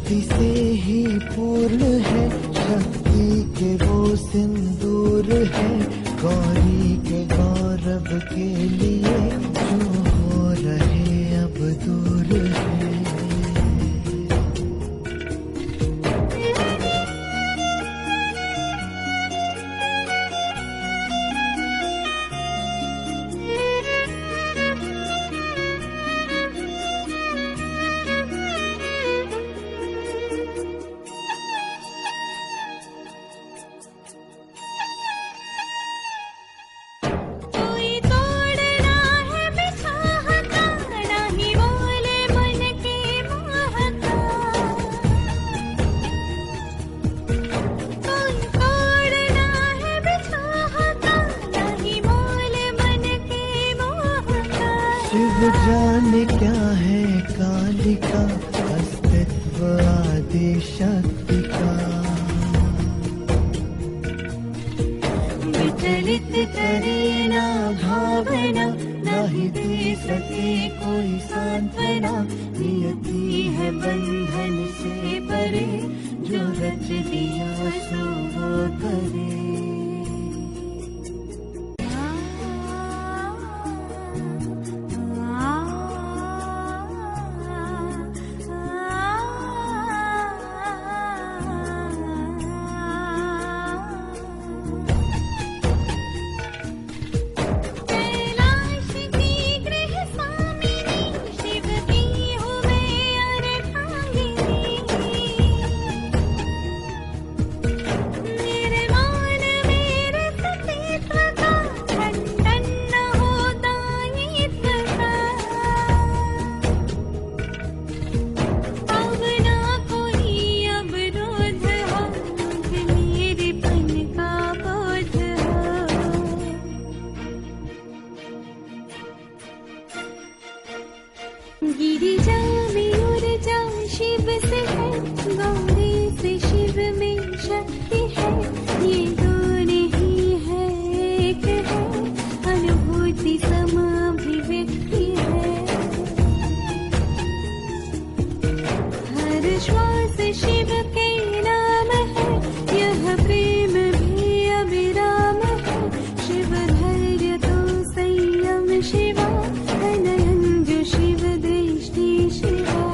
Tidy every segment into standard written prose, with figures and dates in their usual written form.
शक्ति से ही पूर्ण है, शक्ति के वो सिंदूर है, गौरी के गौरव के लिए जो हो रहे अब दूर है। शिव जाने क्या है कालिका, अस्तित्व आदि शक्ति का। विचलित करे ना भावना, नहीं दे सके कोई सांत्वना, नियति है बंधन से परे, जो रच दिया सो वो करे। गिरिजा में ऊर्जा शिव से है, गौरी से शिव में शक्ति है, ये दो नहीं है एक है, अनुभूति समाभिव्यक्ति है। हर श्वास शिव के नाम है, यह प्रेम भी अविराम है, शिव धैर्य तो संयम शिवा, नयन जो शिव दृष्टि शिवा।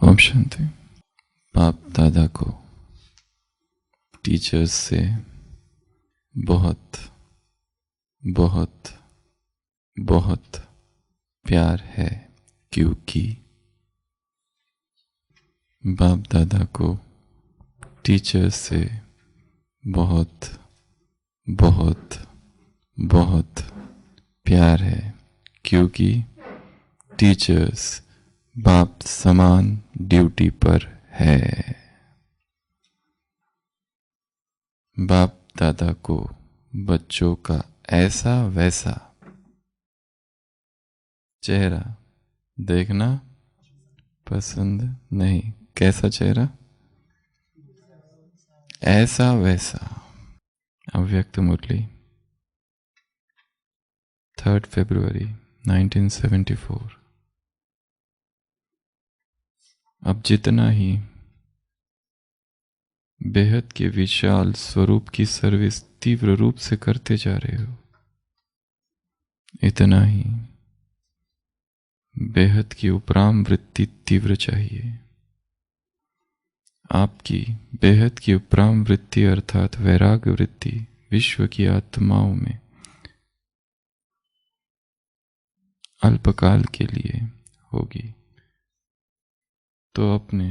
ओम शांति। बाप दादा को टीचर्स से बहुत बहुत बहुत प्यार है, क्योंकि बाप दादा को टीचर्स से बहुत बहुत बहुत प्यार है, क्योंकि टीचर्स बाप समान ड्यूटी पर है। बाप दादा को बच्चों का ऐसा वैसा चेहरा देखना पसंद नहीं। कैसा चेहरा? ऐसा वैसा। अव्यक्त मुरली 3 फरवरी 1974। अब जितना ही बेहद के विशाल स्वरूप की सर्विस तीव्र रूप से करते जा रहे हो, इतना ही बेहद की उपराम वृत्ति तीव्र चाहिए। आपकी बेहद की उपराम वृत्ति अर्थात वैराग्य वृत्ति विश्व की आत्माओं में अल्पकाल के लिए होगी, तो अपने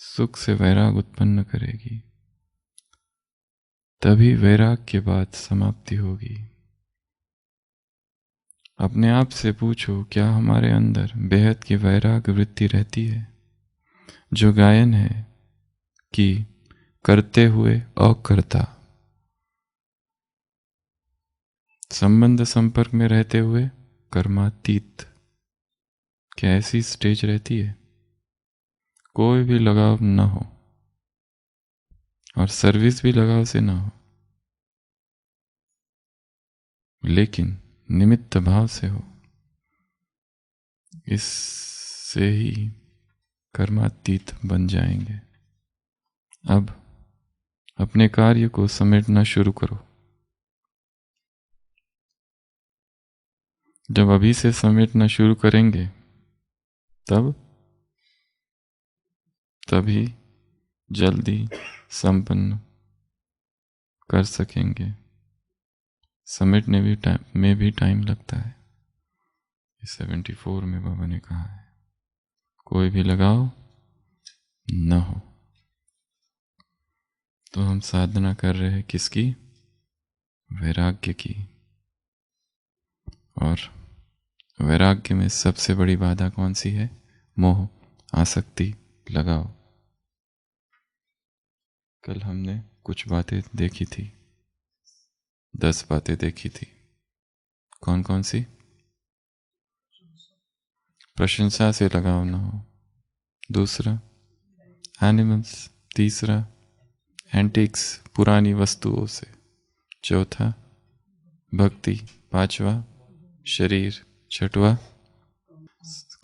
सुख से वैराग उत्पन्न करेगी, तभी वैराग के बाद समाप्ति होगी। अपने आप से पूछो, क्या हमारे अंदर बेहद की वैराग वृत्ति रहती है, जो गायन है कि करते हुए अकर्ता, संबंध संपर्क में रहते हुए कर्मातीत, क्या ऐसी स्टेज रहती है कोई भी लगाव ना हो और सर्विस भी लगाव से ना हो, लेकिन निमित्त भाव से हो? इससे ही कर्मातीत बन जाएंगे। अब अपने कार्य को समेटना शुरू करो। जब अभी से समेटना शुरू करेंगे तभी जल्दी संपन्न कर सकेंगे। समेटने में भी टाइम लगता है। 74 में बाबा ने कहा है कोई भी लगाव न हो। तो हम साधना कर रहे हैं किसकी? वैराग्य की। और वैराग्य में सबसे बड़ी बाधा कौन सी है? मोह, आसक्ति, लगाव। कल हमने कुछ बातें देखी थी, 10 बातें देखी थी। कौन कौन सी? प्रशंसा से लगाव ना हो। दूसरा एनिमल्स। तीसरा एंटिक्स, पुरानी वस्तुओं से। चौथा भक्ति। पांचवा शरीर। छठवा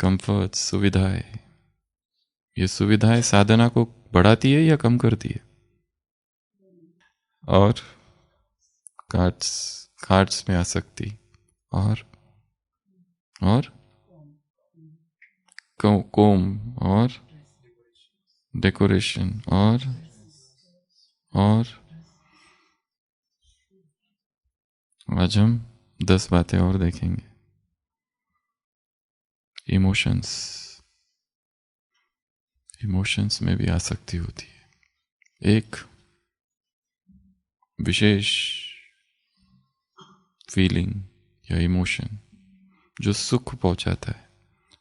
कंफर्ट, सुविधाएं। ये सुविधाएं साधना को बढ़ाती है या कम करती है? और कार्ड्स में आसक्ति और कोम और डेकोरेशन और आज हम 10 बातें और देखेंगे। इमोशंस में भी आसक्ति होती है। एक विशेष फीलिंग या इमोशन जो सुख पहुंचाता है,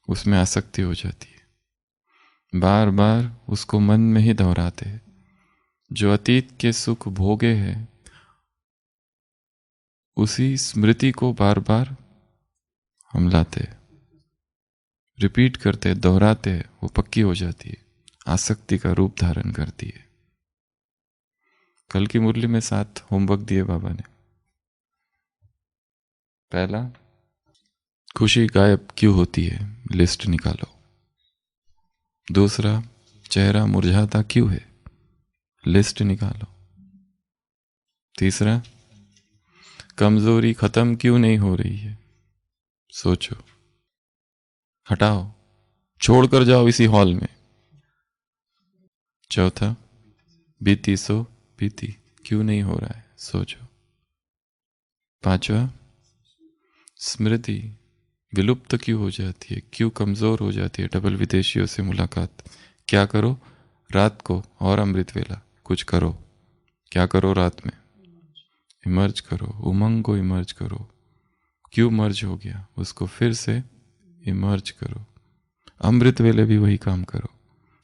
उसमें आसक्ति हो जाती है। बार बार उसको मन में ही दोहराते हैं। जो अतीत के सुख भोगे हैं, उसी स्मृति को बार बार हम लाते हैं, रिपीट करते, दोहराते हैं। वो पक्की हो जाती है, आसक्ति का रूप धारण करती है। कल की मुरली में 7 होमवर्क दिए बाबा ने। पहला, खुशी गायब क्यों होती है, लिस्ट निकालो। दूसरा, चेहरा मुरझाता क्यों है, लिस्ट निकालो। तीसरा, कमजोरी खत्म क्यों नहीं हो रही है, सोचो, हटाओ, छोड़कर जाओ इसी हॉल में। चौथा, बीती सो बीती क्यों नहीं हो रहा है, सोचो। पांचवा, स्मृति विलुप्त क्यों हो जाती है, क्यों कमजोर हो जाती है। डबल विदेशियों से मुलाकात। क्या करो रात को और अमृत वेला, कुछ करो। क्या करो रात में? इमर्ज करो, उमंग को इमर्ज करो। क्यों मर्ज हो गया, उसको फिर से इमर्ज करो। अमृत वेले भी वही काम करो,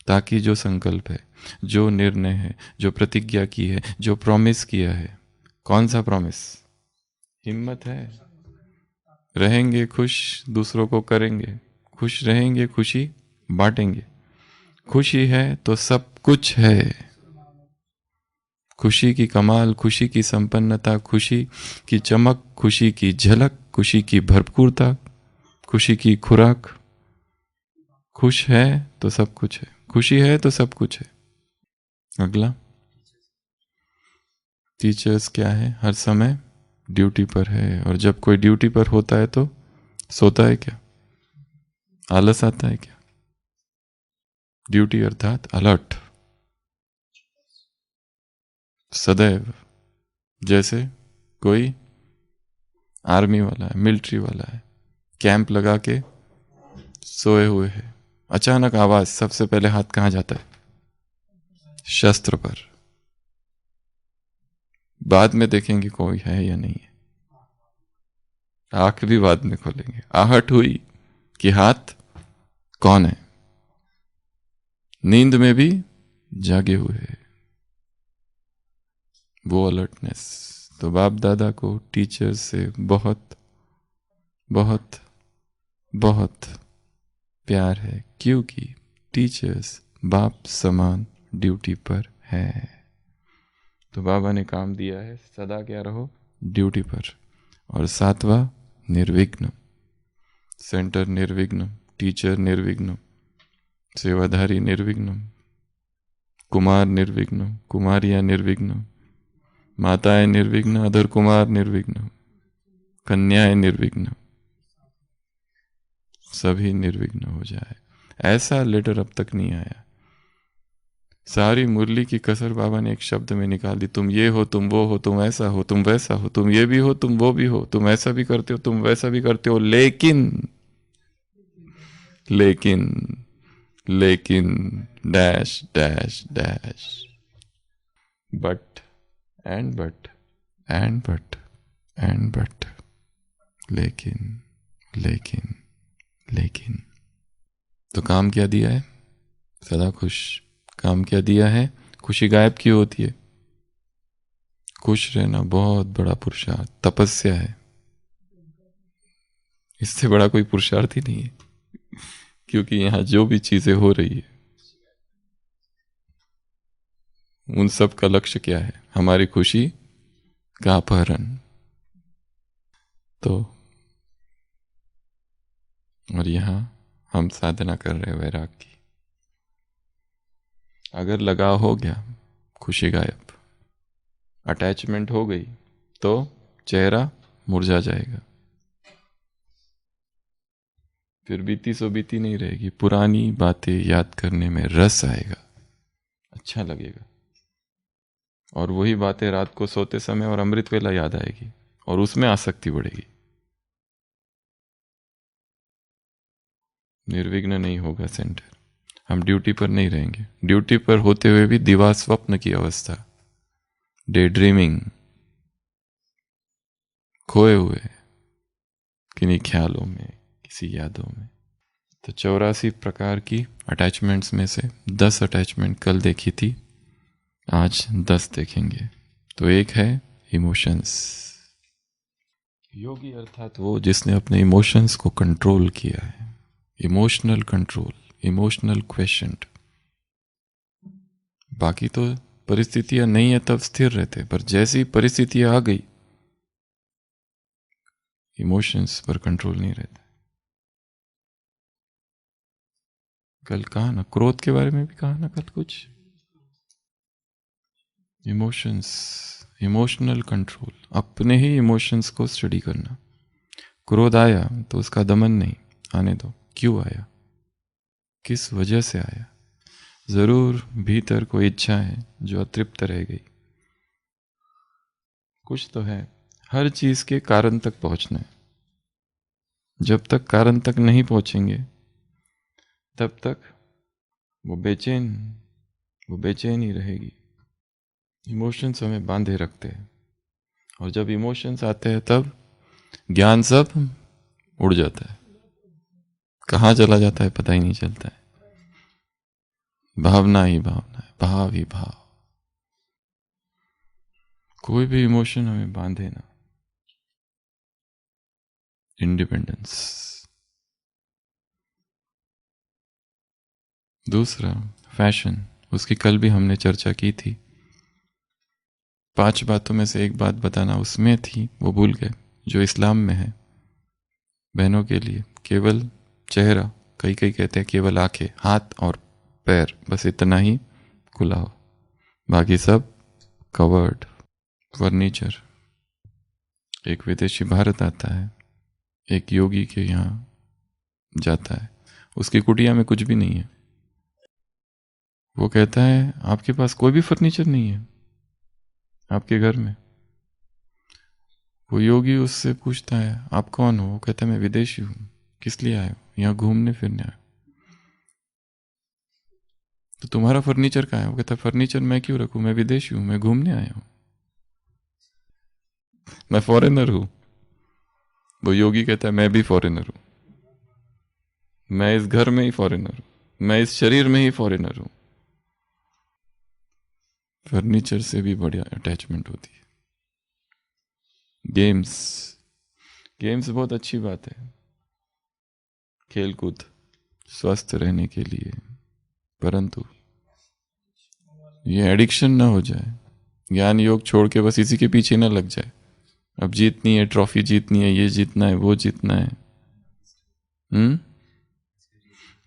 ताकि जो संकल्प है, जो निर्णय है, जो प्रतिज्ञा की है, जो प्रॉमिस किया है। कौन सा प्रॉमिस? हिम्मत है। रहेंगे खुश, दूसरों को करेंगे खुश, रहेंगे खुशी बांटेंगे। खुशी है तो सब कुछ है। खुशी की कमाल, खुशी की संपन्नता, खुशी की चमक, खुशी की झलक, खुशी की भरपूरता, खुशी की खुराक। खुश है तो सब कुछ है, खुशी है तो सब कुछ है। अगला, टीचर्स क्या है? हर समय ड्यूटी पर है। और जब कोई ड्यूटी पर होता है तो सोता है क्या? आलस आता है क्या? ड्यूटी अर्थात अलर्ट, सदैव। जैसे कोई आर्मी वाला है, मिलिट्री वाला है, कैंप लगा के सोए हुए है। अचानक आवाज, सबसे पहले हाथ कहां जाता है? शस्त्र पर। बाद में देखेंगे कोई है या नहीं है, आंख भी बाद में खोलेंगे। आहट हुई कि हाथ कौन है, नींद में भी जागे हुए हैं, वो अलर्टनेस। तो बाप दादा को, टीचर्स से बहुत बहुत बहुत प्यार है, क्योंकि टीचर्स बाप समान ड्यूटी पर है। तो बाबा ने काम दिया है, सदा क्या रहो ड्यूटी पर। और सातवां निर्विघ्न, सेंटर निर्विघ्न, टीचर निर्विघ्न, सेवाधारी निर्विघ्न, कुमार निर्विघ्न, कुमारियां निर्विघ्न, माताएं निर्विघ्न, अधर कुमार निर्विघ्न, कन्याएं निर्विघ्न, सभी निर्विघ्न हो जाए। ऐसा लेटर अब तक नहीं आया। सारी मुरली की कसर बाबा ने एक शब्द में निकाल दी। तुम ये हो, तुम वो हो, तुम ऐसा हो, तुम वैसा हो, तुम ये भी हो, तुम वो भी हो, तुम ऐसा भी करते हो, तुम वैसा भी करते हो, लेकिन लेकिन लेकिन dash dash dash, but and but and but and but, लेकिन लेकिन लेकिन। तो काम क्या दिया है? सदा खुश। काम क्या दिया है? खुशी गायब क्यों होती है? खुश रहना बहुत बड़ा पुरुषार्थ, तपस्या है। इससे बड़ा कोई पुरुषार्थ ही नहीं है। क्योंकि यहां जो भी चीजें हो रही है उन सब का लक्ष्य क्या है? हमारी खुशी का अपहरण। तो और यहां हम साधना कर रहे हैं वैराग की। अगर लगाव हो गया, खुशी गायब, अटैचमेंट हो गई तो चेहरा मुरझा जाएगा। फिर बीती सो बीती नहीं रहेगी। पुरानी बातें याद करने में रस आएगा, अच्छा लगेगा। और वही बातें रात को सोते समय और अमृत वेला याद आएगी और उसमें आसक्ति बढ़ेगी। निर्विघ्न नहीं होगा सेंटर। हम ड्यूटी पर नहीं रहेंगे। ड्यूटी पर होते हुए भी दिवा स्वप्न की अवस्था, डे ड्रीमिंग, खोए हुए किन्हीं ख्यालों में, किसी यादों में। तो 84 प्रकार की अटैचमेंट्स में से 10 अटैचमेंट कल देखी थी, आज 10 देखेंगे। तो एक है इमोशंस। योगी अर्थात वो जिसने अपने इमोशंस को कंट्रोल किया है। Emotional control, emotional question. बाकी तो परिस्थितियां नहीं है तब स्थिर रहते, पर जैसी परिस्थितियां आ गई इमोशंस पर कंट्रोल नहीं रहता। कल कहा ना, क्रोध के बारे में भी कहा ना कल कुछ। इमोशंस, इमोशनल कंट्रोल, अपने ही इमोशंस को स्टडी करना। क्रोध आया तो उसका दमन नहीं, आने दो। क्यों आया, किस वजह से आया? जरूर भीतर कोई इच्छा है जो अतृप्त रह गई, कुछ तो है। हर चीज के कारण तक पहुंचना है। जब तक कारण तक नहीं पहुंचेंगे तब तक वो बेचैन ही रहेगी। इमोशंस हमें बांधे रखते हैं और जब इमोशंस आते हैं तब ज्ञान सब उड़ जाता है, कहाँ चला जाता है पता ही नहीं चलता है। भावना ही भावना है, भाव ही भाव। कोई भी इमोशन हमें बांधे ना। इंडिपेंडेंस। दूसरा फैशन, उसकी कल भी हमने चर्चा की थी। 5 बातों में से एक बात बताना उसमें थी, वो भूल गए, जो इस्लाम में है। बहनों के लिए केवल चेहरा, कई कहते हैं केवल आंखें, हाथ और पैर, बस इतना ही खुला हो, बाकी सब कवर्ड। फर्नीचर, एक विदेशी भारत आता है, एक योगी के यहाँ जाता है, उसकी कुटिया में कुछ भी नहीं है। वो कहता है आपके पास कोई भी फर्नीचर नहीं है आपके घर में? वो योगी उससे पूछता है आप कौन हो? वो कहता है मैं विदेशी हूं। किस लिए आए हो? यहाँ घूमने फिरने आए। तो तुम्हारा फर्नीचर कहाँ है? वो कहता है फर्नीचर मैं क्यों रखूं, मैं विदेशी हूं, मैं घूमने आया हूं, मैं फॉरेनर हूं। वो योगी कहता है मैं भी फॉरेनर हूं, मैं इस घर में ही फॉरेनर हूं, मैं इस शरीर में ही फॉरेनर हूं। फर्नीचर से भी बढ़िया अटैचमेंट होती है। गेम्स बहुत अच्छी बात है, खेल कूद, स्वस्थ रहने के लिए, परंतु ये एडिक्शन ना हो जाए, ज्ञान योग छोड़ के बस इसी के पीछे ना लग जाए। अब जीतनी है, ट्रॉफी जीतनी है, ये जीतना है, वो जीतना है।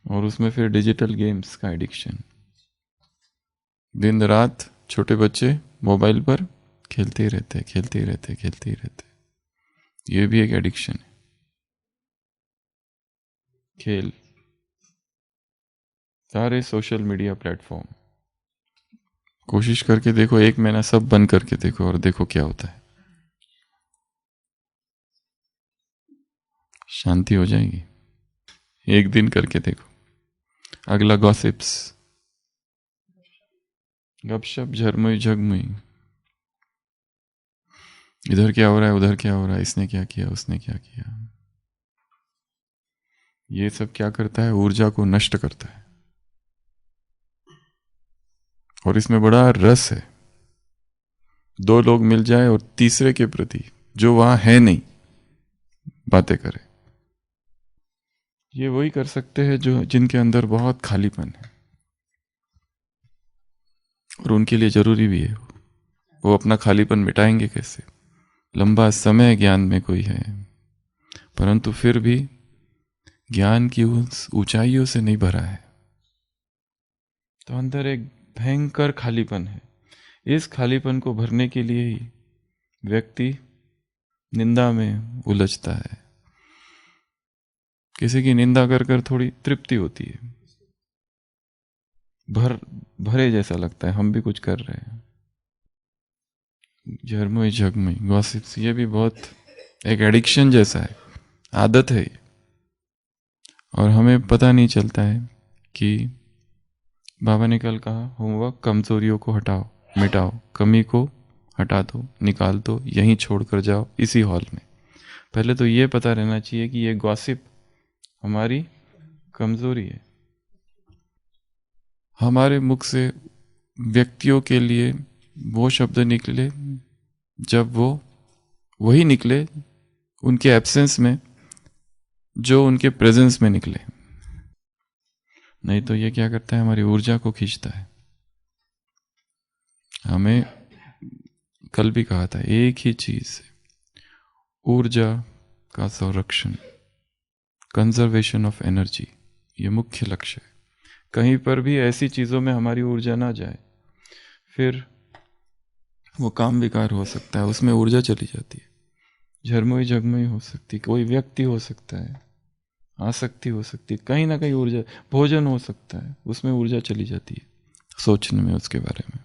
और उसमें फिर डिजिटल गेम्स का एडिक्शन, दिन रात छोटे बच्चे मोबाइल पर खेलते ही रहते, खेलते ही रहते, खेलते ही रहते। ये भी एक एडिक्शन है। खेल, सारे सोशल मीडिया प्लेटफॉर्म, कोशिश करके देखो, 1 महीना सब बंद करके देखो और देखो क्या होता है। शांति हो जाएगी। 1 दिन करके देखो। अगला गॉसिप्स, गपशप, झरमुई झगमुई, इधर क्या हो रहा है, उधर क्या हो रहा है, इसने क्या किया, उसने क्या किया। ये सब क्या करता है? ऊर्जा को नष्ट करता है। और इसमें बड़ा रस है। 2 लोग मिल जाए और तीसरे के प्रति जो वहां है नहीं बातें करे। ये वही कर सकते हैं जो जिनके अंदर बहुत खालीपन है, और उनके लिए जरूरी भी है। वो अपना खालीपन मिटाएंगे कैसे? लंबा समय ज्ञान में कोई है, परंतु फिर भी ज्ञान की उस ऊंचाइयों से नहीं भरा है, तो अंदर एक भयंकर खालीपन है। इस खालीपन को भरने के लिए ही व्यक्ति निंदा में उलझता है। किसी की निंदा कर कर थोड़ी तृप्ति होती है, भरे जैसा लगता है, हम भी कुछ कर रहे हैं। झरमुई झगमुई गॉसिप्स, ये भी बहुत एक एडिक्शन जैसा है, आदत है। और हमें पता नहीं चलता है कि बाबा ने कल कहा, होमवर्क कमजोरियों को हटाओ, मिटाओ, कमी को हटा दो, निकाल दो, यहीं छोड़कर जाओ इसी हॉल में। पहले तो ये पता रहना चाहिए कि ये गॉसिप हमारी कमजोरी है। हमारे मुख से व्यक्तियों के लिए वो शब्द निकले जब वो वही निकले उनके एब्सेंस में जो उनके प्रेजेंस में निकले। नहीं तो ये क्या करता है? हमारी ऊर्जा को खींचता है। हमें कल भी कहा था, एक ही चीज है, ऊर्जा का संरक्षण, कंजर्वेशन ऑफ एनर्जी, ये मुख्य लक्ष्य है। कहीं पर भी ऐसी चीजों में हमारी ऊर्जा ना जाए, फिर वो काम बेकार हो सकता है, उसमें ऊर्जा चली जाती है। झरमुई झगमुई हो सकती, कोई व्यक्ति हो सकता है, आसक्ति हो सकती है, कहीं ना कहीं ऊर्जा, भोजन हो सकता है, उसमें ऊर्जा चली जाती है सोचने में उसके बारे में।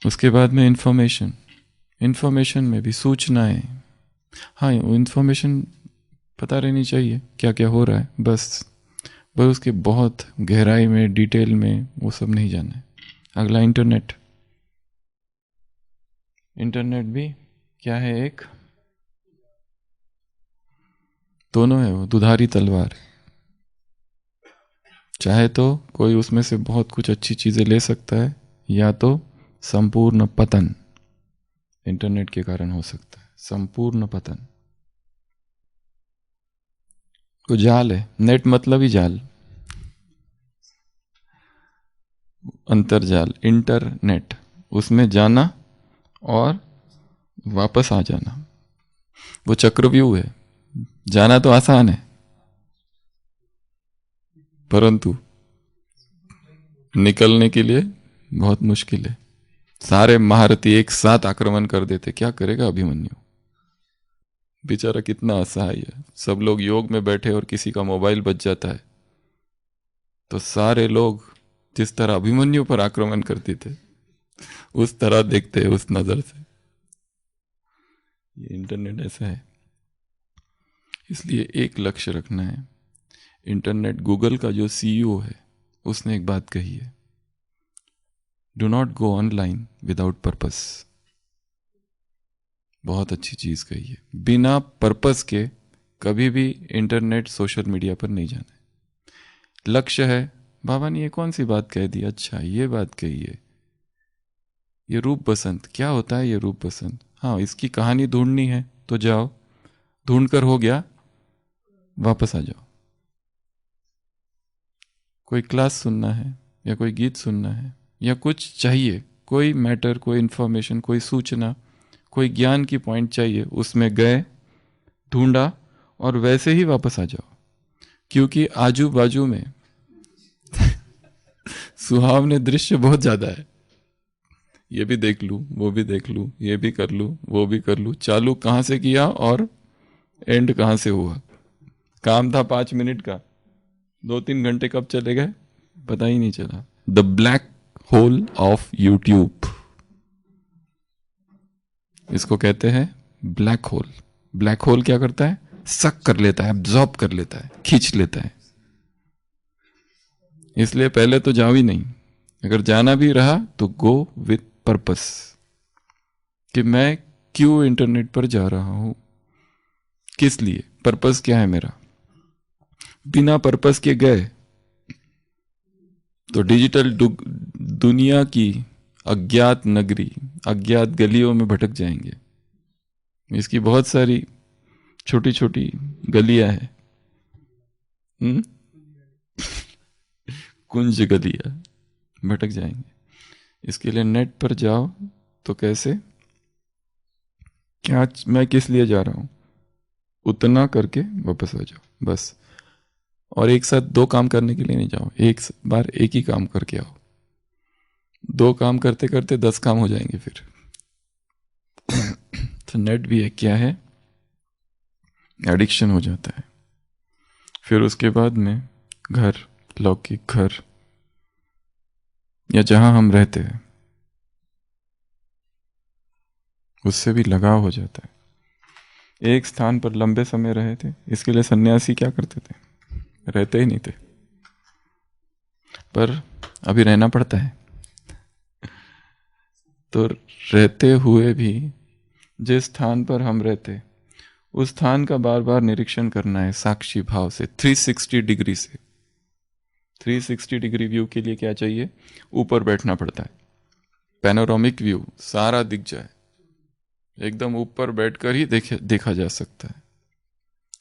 उसके बाद में इंफॉर्मेशन में भी सूचनाएं, हाँ इंफॉर्मेशन पता रहनी चाहिए क्या क्या हो रहा है, बस उसके बहुत गहराई में, डिटेल में वो सब नहीं जानना है। अगला इंटरनेट भी क्या है? एक दोनों है, वो दुधारी तलवार। चाहे तो कोई उसमें से बहुत कुछ अच्छी चीजें ले सकता है, या तो संपूर्ण पतन इंटरनेट के कारण हो सकता है, संपूर्ण पतन। तो जाल है, नेट मतलब ही जाल, अंतरजाल, इंटरनेट, उसमें जाना और वापस आ जाना, वो चक्रव्यूह है। जाना तो आसान है, परंतु निकलने के लिए बहुत मुश्किल है। सारे महारथी एक साथ आक्रमण कर देते, क्या करेगा अभिमन्यु? बेचारा कितना असहाय है। सब लोग योग में बैठे और किसी का मोबाइल बज जाता है, तो सारे लोग जिस तरह अभिमन्यु पर आक्रमण करते थे उस तरह देखते हैं, उस नजर से। ये इंटरनेट ऐसा है। इसलिए एक लक्ष्य रखना है। इंटरनेट, गूगल का जो सीईओ है उसने एक बात कही है, do not go online without purpose. बहुत अच्छी चीज कही है। बिना पर्पस के कभी भी इंटरनेट, सोशल मीडिया पर नहीं जाना है। लक्ष्य है, बाबा ने ये कौन सी बात कह दी, अच्छा ये बात कही है, ये रूप बसंत, क्या होता है ये रूप बसंत? हाँ, इसकी कहानी ढूंढनी है तो जाओ, ढूंढकर हो गया, वापस आ जाओ। कोई क्लास सुनना है या कोई गीत सुनना है या कुछ चाहिए, कोई मैटर, कोई इंफॉर्मेशन, कोई सूचना, कोई ज्ञान की पॉइंट चाहिए, उसमें गए, ढूंढा और वैसे ही वापस आ जाओ, क्योंकि आजू बाजू में सुहावने दृश्य बहुत ज्यादा है। ये भी देख लूं, वो भी देख लूं, ये भी कर लूं, वो भी कर लूं, चालू कहां से किया और एंड कहां से हुआ। काम था 5 मिनट का, 2-3 घंटे कब चले गए पता ही नहीं चला। The black hole of YouTube, इसको कहते हैं ब्लैक होल। ब्लैक होल क्या करता है? सक कर लेता है, एब्जॉर्ब कर लेता है, खींच लेता है। इसलिए पहले तो जाओ ही नहीं, अगर जाना भी रहा तो गो विथ पर्पस, कि मैं क्यों इंटरनेट पर जा रहा हूं, किस लिए, पर्पस क्या है मेरा। बिना पर्पस के गए तो डिजिटल दुनिया की अज्ञात नगरी, अज्ञात गलियों में भटक जाएंगे। इसकी बहुत सारी छोटी छोटी गलियां हैं, कुंज गलियां, भटक जाएंगे। इसके लिए नेट पर जाओ तो कैसे, क्या मैं किस लिए जा रहा हूं, उतना करके वापस आ जाओ बस। और एक साथ 2 काम करने के लिए नहीं जाओ, एक बार एक ही काम करके आओ। 2 काम करते करते 10 काम हो जाएंगे फिर। तो नेट भी एक क्या है, एडिक्शन हो जाता है। फिर उसके बाद में घर, लौकिक घर या जहां हम रहते हैं, उससे भी लगाव हो जाता है। एक स्थान पर लंबे समय रहे थे, इसके लिए सन्यासी क्या करते थे, रहते ही नहीं थे, पर अभी रहना पड़ता है। तो रहते हुए भी जिस स्थान पर हम रहते, उस स्थान का बार बार निरीक्षण करना है साक्षी भाव से, 360 डिग्री से। 360 डिग्री व्यू के लिए क्या चाहिए, ऊपर बैठना पड़ता है, पैनोरामिक व्यू, सारा दिख जाए, एकदम ऊपर बैठकर ही देखा जा सकता है।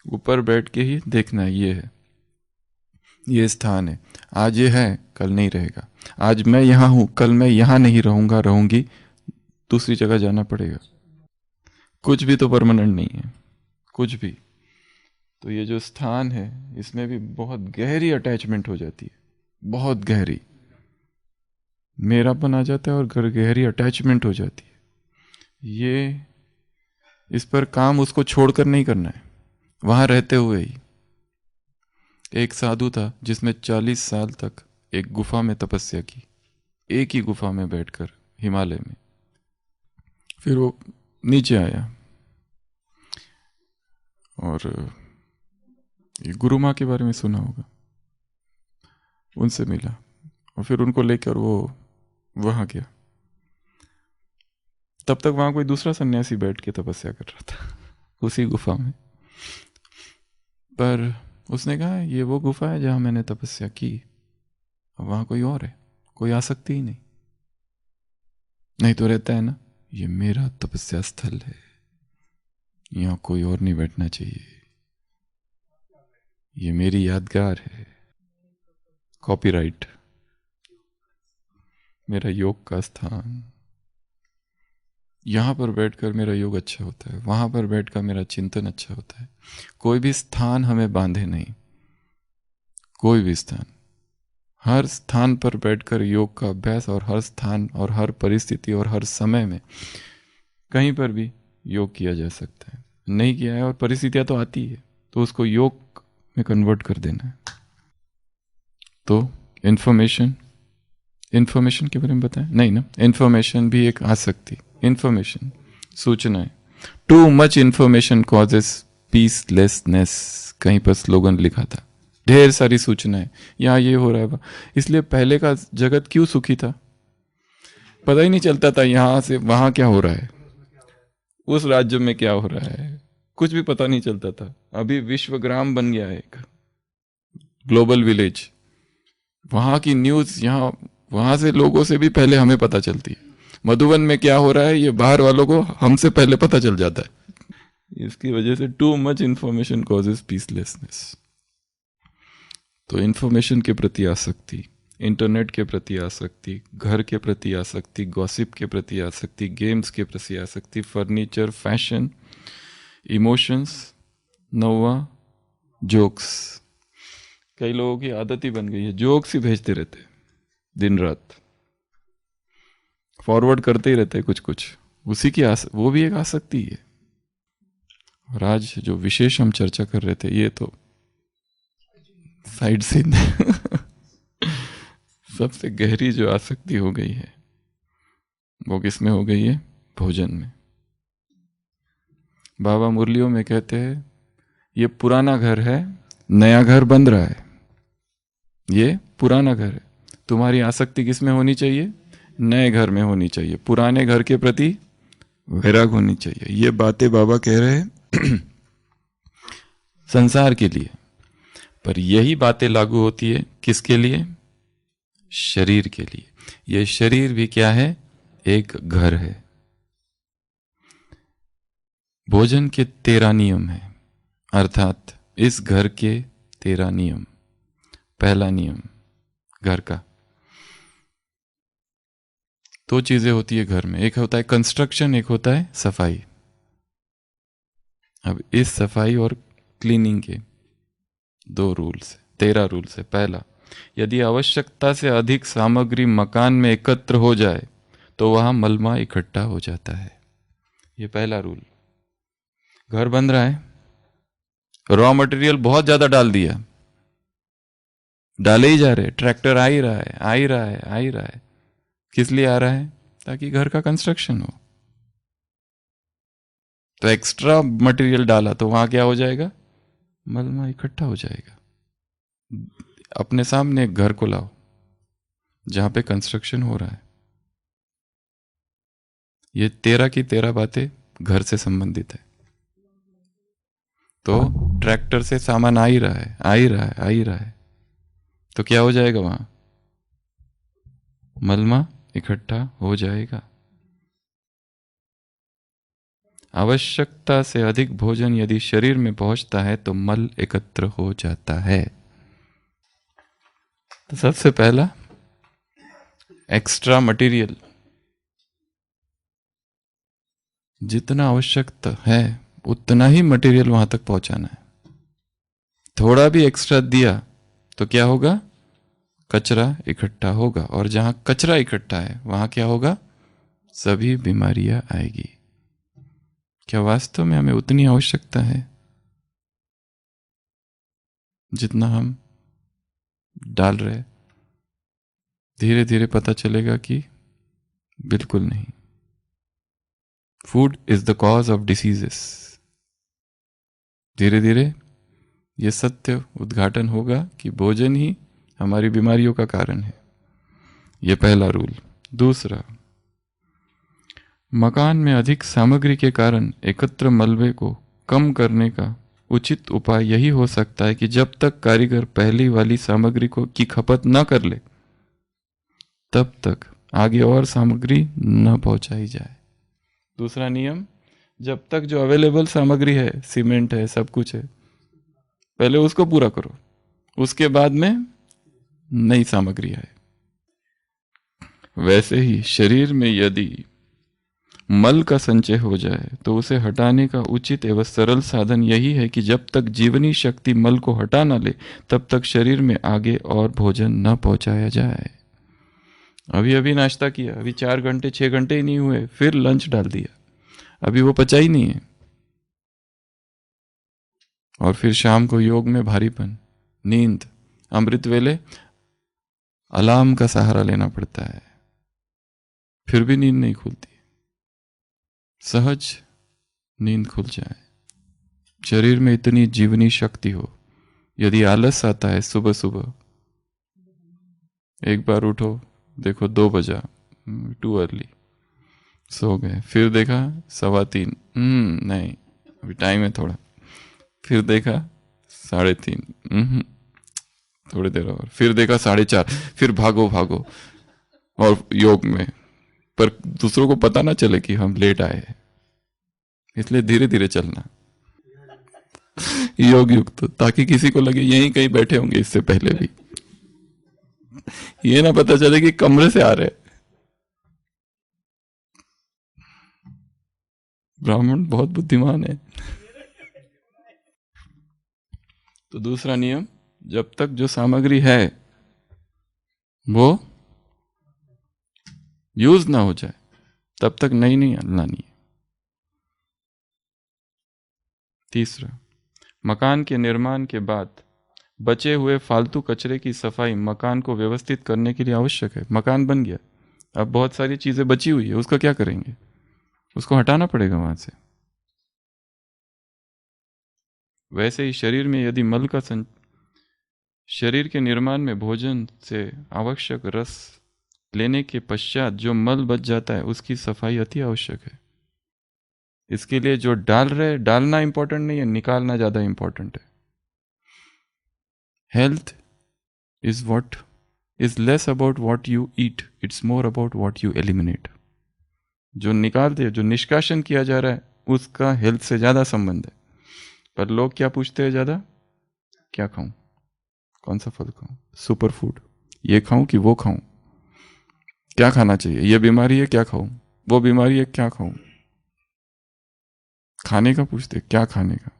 ऊपर बैठ के ही देखना है, ये है, ये स्थान है, आज ये है, कल नहीं रहेगा। आज मैं यहां हूं, कल मैं यहां नहीं रहूंगा, रहूंगी, दूसरी जगह जाना पड़ेगा। कुछ भी तो परमानेंट नहीं है, कुछ भी। तो ये जो स्थान है, इसमें भी बहुत गहरी अटैचमेंट हो जाती है, बहुत गहरी मेरापन आ जाता है और गहरी अटैचमेंट हो जाती है। ये इस पर काम उसको छोड़कर नहीं करना है, वहां रहते हुए ही। एक साधु था जिसने 40 साल तक एक गुफा में तपस्या की, एक ही गुफा में बैठकर हिमालय में। फिर वो नीचे आया और ये गुरु माँ के बारे में सुना होगा, उनसे मिला और फिर उनको लेकर वो वहां गया। तब तक वहां कोई दूसरा सन्यासी बैठ के तपस्या कर रहा था उसी गुफा में। पर उसने कहा ये वो गुफा है जहां मैंने तपस्या की, अब वहां कोई और है, कोई आसक्ति ही नहीं। नहीं तो रहता है ना, ये मेरा तपस्या स्थल है, यहां कोई और नहीं बैठना चाहिए, ये मेरी यादगार है, कॉपीराइट, मेरा योग का स्थान, यहां पर बैठकर मेरा योग अच्छा होता है, वहां पर बैठकर मेरा चिंतन अच्छा होता है। कोई भी स्थान हमें बांधे नहीं, कोई भी स्थान, हर स्थान पर बैठकर योग का अभ्यास, और हर स्थान और हर परिस्थिति और हर समय में कहीं पर भी योग किया जा सकता है। नहीं किया है और परिस्थितियां तो आती है, तो उसको योग में कन्वर्ट कर देना है। तो इन्फॉर्मेशन के बारे में बताएं, नहीं ना, इन्फॉर्मेशन भी एक आसक्ति, इन्फॉर्मेशन, सूचनाएं। Too much information causes peacelessness, कहीं पर स्लोगन लिखा था, ढेर सारी सूचनाएं, यहाँ ये हो रहा है। इसलिए पहले का जगत क्यों सुखी था, पता ही नहीं चलता था यहां से वहां क्या हो रहा है, उस राज्य में क्या हो रहा है, कुछ भी पता नहीं चलता था। अभी विश्वग्राम बन गया है, एक ग्लोबल विलेज, वहां की न्यूज यहाँ, वहां से लोगों से भी पहले हमें पता चलती है। मधुबन में क्या हो रहा है ये बाहर वालों को हमसे पहले पता चल जाता है। इसकी वजह से too much information causes peacelessness. तो इंफॉर्मेशन के प्रति आसक्ति, इंटरनेट के प्रति आसक्ति, घर के प्रति आसक्ति, गॉसिप के प्रति आसक्ति, गेम्स के प्रति आसक्ति, फर्नीचर, फैशन, इमोशंस, नौवा जोक्स। कई लोगों की आदत ही बन गई है, जोक्स ही भेजते रहते दिन रात, फॉरवर्ड करते ही रहते कुछ कुछ, उसी की वो भी एक आसक्ति है। और आज जो विशेष हम चर्चा कर रहे थे, ये तो साइड सीन सबसे गहरी जो आसक्ति हो गई है वो किस में हो गई है? भोजन में। बाबा मुरलियों में कहते हैं ये पुराना घर है, नया घर बन रहा है। ये पुराना घर है, तुम्हारी आसक्ति किस में होनी चाहिए? नए घर में होनी चाहिए। पुराने घर के प्रति वैराग होनी चाहिए। ये बातें बाबा कह रहे हैं संसार के लिए, पर यही बातें लागू होती है किसके लिए? शरीर के लिए। ये शरीर भी क्या है? एक घर है। भोजन के 13 नियम है, अर्थात इस घर के 13 नियम। पहला नियम घर का, 2 चीजें होती है घर में, एक होता है कंस्ट्रक्शन, एक होता है सफाई। अब इस सफाई और क्लीनिंग के 2 रूल्स, 13 रूल्स है। पहला, यदि आवश्यकता से अधिक सामग्री मकान में एकत्र हो जाए तो वहां मलमा इकट्ठा हो जाता है। ये पहला रूल। घर बन रहा है, रॉ मटेरियल बहुत ज्यादा डाल दिया, डाले ही जा रहे, ट्रैक्टर आ ही रहा है, आ ही रहा है, आ ही रहा है। किस लिए आ रहा है? ताकि घर का कंस्ट्रक्शन हो। तो एक्स्ट्रा मटेरियल डाला तो वहां क्या हो जाएगा? मलमा इकट्ठा हो जाएगा। अपने सामने एक घर को लाओ जहां पे कंस्ट्रक्शन हो रहा है। ये 13 की 13 बातें घर से संबंधित है। तो ट्रैक्टर से सामान आ ही रहा है, आ ही रहा है, आ ही रहा है, तो क्या हो जाएगा? वहां मलमा इकट्ठा हो जाएगा। आवश्यकता से अधिक भोजन यदि शरीर में पहुंचता है तो मल एकत्र हो जाता है। तो सबसे पहला, एक्स्ट्रा मटेरियल जितना आवश्यकता है उतना ही मटेरियल वहां तक पहुंचाना है। थोड़ा भी एक्स्ट्रा दिया तो क्या होगा? कचरा इकट्ठा होगा, और जहां कचरा इकट्ठा है वहां क्या होगा? सभी बीमारियां आएगी। क्या वास्तव में हमें उतनी आवश्यकता है जितना हम डाल रहे? धीरे धीरे पता चलेगा कि बिल्कुल नहीं। Food is the cause of diseases. धीरे धीरे यह सत्य उद्घाटन होगा कि भोजन ही हमारी बीमारियों का कारण है। यह पहला रूल। दूसरा, मकान में अधिक सामग्री के कारण एकत्र मलबे को कम करने का उचित उपाय यही हो सकता है कि जब तक कारीगर पहली वाली सामग्री की खपत न कर ले तब तक आगे और सामग्री न पहुंचाई जाए। दूसरा नियम, जब तक जो अवेलेबल सामग्री है, सीमेंट है, सब कुछ है, पहले उसको पूरा करो, उसके बाद में नई सामग्री आए। वैसे ही शरीर में यदि मल का संचय हो जाए तो उसे हटाने का उचित एवं सरल साधन यही है कि जब तक जीवनी शक्ति मल को हटा न ले तब तक शरीर में आगे और भोजन न पहुंचाया जाए। अभी अभी नाश्ता किया, अभी 4 घंटे 6 घंटे ही नहीं हुए, फिर लंच डाल दिया, अभी वो पचा ही नहीं है, और फिर शाम को योग में भारीपन, नींद, अमृत वेले अलार्म का सहारा लेना पड़ता है, फिर भी नींद नहीं खुलती। सहज नींद खुल जाए, शरीर में इतनी जीवनी शक्ति हो, यदि आलस आता है सुबह सुबह, एक बार उठो, देखो 2 बजा, टू अर्ली, सो गए, फिर देखा 3:15, नहीं अभी टाइम है थोड़ा, फिर देखा 3:30, थोड़ी देर और, फिर देखा 4:30, फिर भागो भागो और योग में, पर दूसरों को पता ना चले कि हम लेट आए हैं, इसलिए धीरे धीरे चलना। योग युक्त, ताकि किसी को लगे यहीं कहीं बैठे होंगे इससे पहले भी, ये ना पता चले कि कमरे से आ रहे। ब्राह्मण बहुत बुद्धिमान है। तो दूसरा नियम, जब तक जो सामग्री है वो यूज ना हो जाए तब तक नई नहीं लानी है। तीसरा, मकान के निर्माण के बाद बचे हुए फालतू कचरे की सफाई मकान को व्यवस्थित करने के लिए आवश्यक है। मकान बन गया, अब बहुत सारी चीजें बची हुई है, उसका क्या करेंगे? उसको हटाना पड़ेगा वहां से। वैसे ही शरीर में यदि मल का शरीर के निर्माण में भोजन से आवश्यक रस लेने के पश्चात जो मल बच जाता है उसकी सफाई अति आवश्यक है। इसके लिए जो डाल रहे, डालना इंपॉर्टेंट नहीं है, निकालना ज्यादा इंपॉर्टेंट है। Health is less about what you eat, it's more about what you eliminate. जो निकालते, जो निष्कासन किया जा रहा है उसका हेल्थ से ज्यादा संबंध है। पर लोग क्या पूछते हैं ज्यादा? क्या खाऊं, कौन सा फल खाऊं, सुपर फूड, ये खाऊं कि वो खाऊं, क्या खाना चाहिए, ये बीमारी है क्या खाऊं, वो बीमारी है क्या खाऊं। खाने का पूछते, क्या खाने का?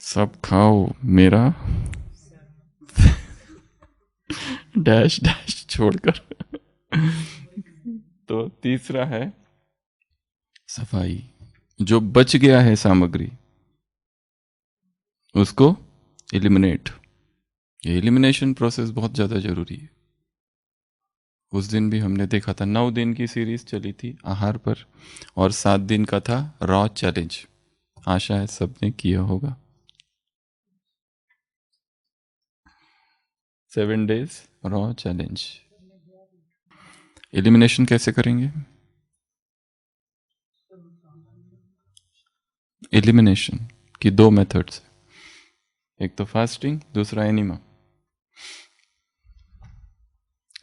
सब खाओ मेरा डैश डैश छोड़कर। तो तीसरा है सफाई। जो बच गया है सामग्री उसको एलिमिनेट। ये एलिमिनेशन प्रोसेस बहुत ज्यादा जरूरी है। उस दिन भी हमने देखा था, 9 दिन की सीरीज चली थी आहार पर और 7 दिन का था रॉ चैलेंज। आशा है सबने किया होगा। 7 days रॉ चैलेंज। एलिमिनेशन कैसे करेंगे? एलिमिनेशन की 2 मेथड्स, एक तो फास्टिंग, दूसरा एनिमा।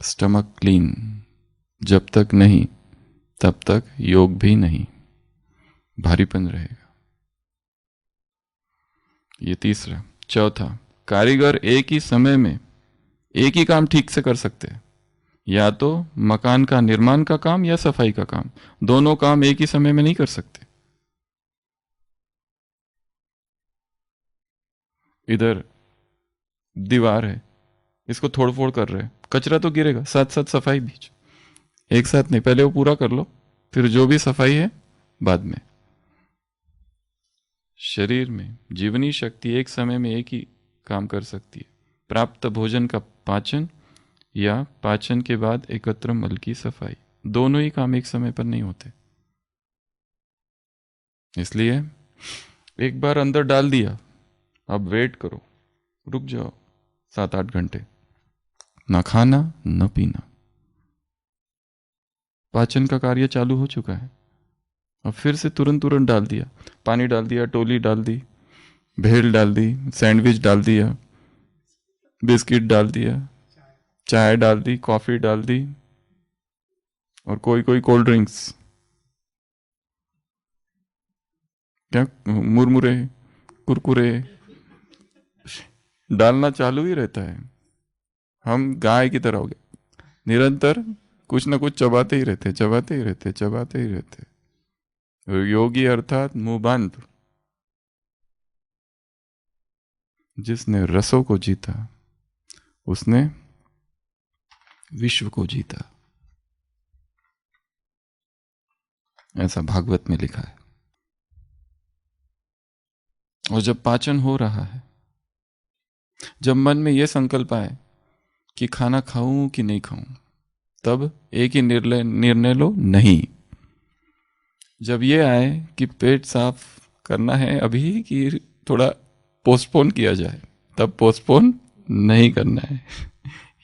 स्टमक क्लीन जब तक नहीं तब तक योग भी नहीं, भारीपन रहेगा। ये तीसरा। चौथा, कारीगर एक ही समय में एक ही काम ठीक से कर सकते हैं, या तो मकान का निर्माण का काम या सफाई का काम। दोनों काम एक ही समय में नहीं कर सकते। इधर दीवार है, इसको तोड़ फोड़ कर रहे हैं, कचरा तो गिरेगा, साथ साथ सफाई भी। एक साथ नहीं, पहले वो पूरा कर लो, फिर जो भी सफाई है बाद में। शरीर में जीवनी शक्ति एक समय में एक ही काम कर सकती है, प्राप्त भोजन का पाचन या पाचन के बाद एकत्र मल की सफाई। दोनों ही काम एक समय पर नहीं होते। इसलिए एक बार अंदर डाल दिया, अब वेट करो, रुक जाओ 7-8 घंटे, ना खाना न पीना। पाचन का कार्य चालू हो चुका है, अब फिर से तुरंत डाल दिया, पानी डाल दिया, टोली डाल दी, भेल डाल दी, सैंडविच डाल दिया, बिस्किट डाल दिया, चाय डाल दी, कॉफी डाल दी, और कोई कोई कोल्ड ड्रिंक्स, क्या मुरमुरे, कुरकुरे डालना चालू ही रहता है। हम गाय की तरह हो गए, निरंतर कुछ ना कुछ चबाते ही रहते, चबाते ही रहते, चबाते ही रहते। योगी अर्थात मुंह बंद। जिसने रसों को जीता उसने विश्व को जीता, ऐसा भागवत में लिखा है। और जब पाचन हो रहा है, जब मन में यह संकल्प आए कि खाना खाऊं कि नहीं खाऊं, तब एक ही निर्णय लो, नहीं। जब ये आए कि पेट साफ करना है अभी कि थोड़ा पोस्टपोन किया जाए, तब पोस्टपोन नहीं करना है।